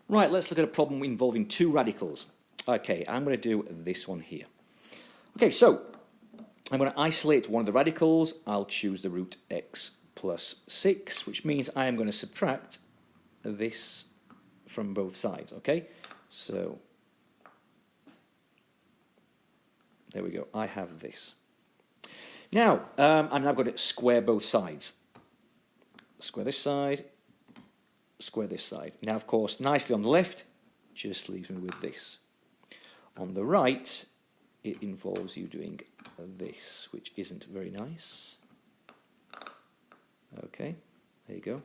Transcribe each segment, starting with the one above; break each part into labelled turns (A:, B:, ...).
A: Right, let's look at a problem involving two radicals. Okay, I'm going to do this one here. Okay, so I'm going to isolate one of the radicals. I'll choose the root x plus 6, which means I am going to subtract this from both sides, okay? So, there we go, I have this. Now, I'm now going to square both sides. Square this side, square this side. Now, of course, nicely on the left, just leaves me with this. On the right, it involves you doing this, which isn't very nice. Okay, there you go.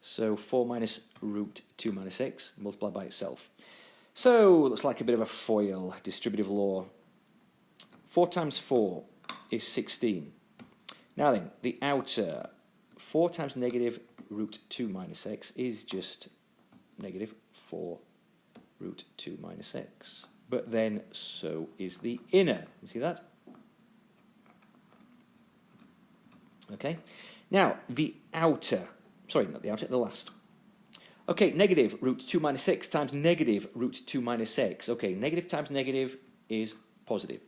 A: So 4 minus root 2 minus x multiplied by itself. So, looks like a bit of a foil, distributive law. 4 times 4 is 16. Now then, the outer 4 times negative root 2 minus x is just negative 4 root 2 minus x. But then so is the inner. You see that? Okay. Now, the outer, sorry, not the outer, the last. Okay, negative root 2 minus x times negative root 2 minus x. Okay, negative times negative is positive.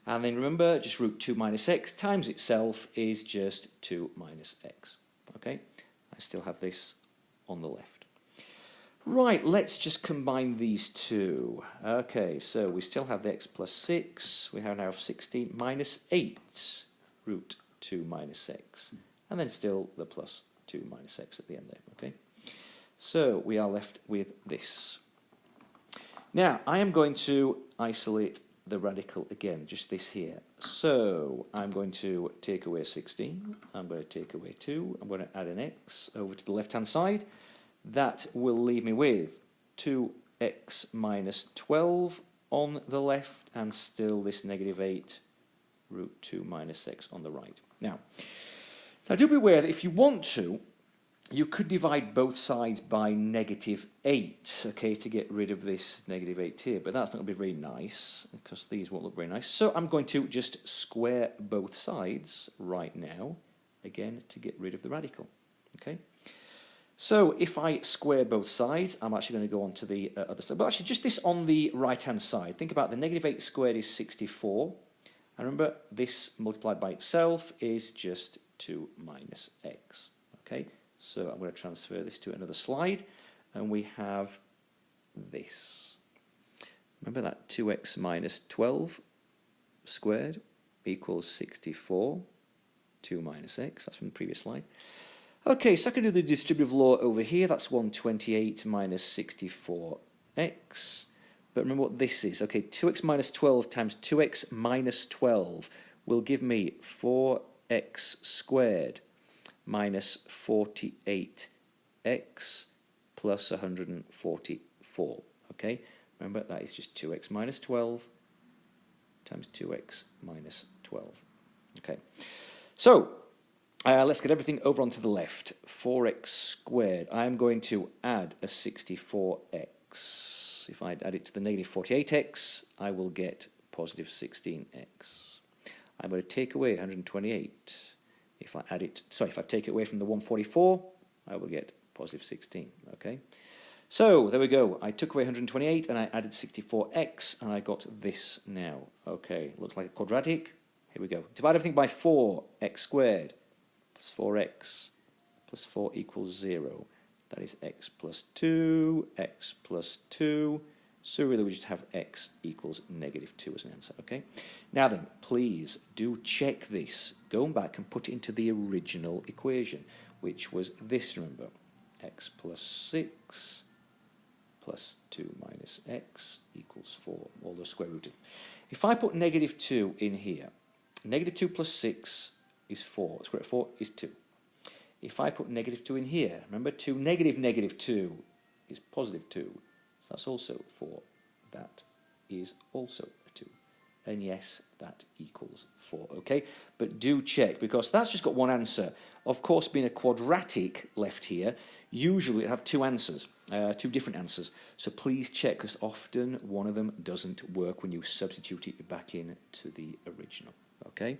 A: And then remember, just root 2 minus x times itself is just 2 minus x. Okay, I still have this on the left. Right, let's just combine these two. Okay, so we still have the x plus 6. We have now 16 minus 8 root 2 minus x. And then still the plus 2 minus x at the end there. Okay, so we are left with this. Now, I am going to isolate the radical again, just this here. So I'm going to take away 16, I'm going to take away 2, I'm going to add an x over to the left-hand side. That will leave me with 2x minus 12 on the left, and still this negative 8 root 2 minus x on the right. Now do be aware that if you want to, you could divide both sides by negative 8, okay, to get rid of this negative 8 here, but that's not going to be very nice, because these won't look very nice. So I'm going to just square both sides right now, again, to get rid of the radical, okay? So if I square both sides, I'm actually going to go on to the other side. But actually, just this on the right-hand side. Think about the negative 8 squared is 64. And remember, this multiplied by itself is just 2 minus x, okay? So I'm going to transfer this to another slide, and we have this. Remember that 2x minus 12 squared equals 64, 2 minus x, that's from the previous slide. Okay, so I can do the distributive law over here, that's 128 minus 64x. But remember what this is. Okay, 2x minus 12 times 2x minus 12 will give me 4x squared minus 48x plus 144. Okay, remember that is just 2x minus 12 times 2x minus 12. Okay, so let's get everything over onto the left. 4x squared. I'm going to add a 64x. If I add it to the negative 48x, I will get positive 16x. I'm going to take away 128. If I add it, sorry, if I take it away from the 144, I will get positive 16. Okay, so there we go. I took away 128 and I added 64x, and I got this now. Okay, looks like a quadratic. Here we go. Divide everything by 4x squared plus 4x plus 4 equals 0. That is x plus 2, x plus 2. So really we just have x equals negative 2 as an answer, okay? Now then, please do check this. Go back and put it into the original equation, which was this, remember. X plus 6 plus 2 minus x equals 4, all those square rooted. If I put negative 2 in here, negative 2 plus 6 is 4. Square root of 4 is 2. If I put negative 2 in here, remember 2 negative negative 2 is positive 2. So that's also 4. That is also a 2. And yes, that equals 4, okay? But do check, because that's just got one answer. Of course, being a quadratic left here, usually it have two answers, two different answers. So please check, because often one of them doesn't work when you substitute it back in to the original, okay?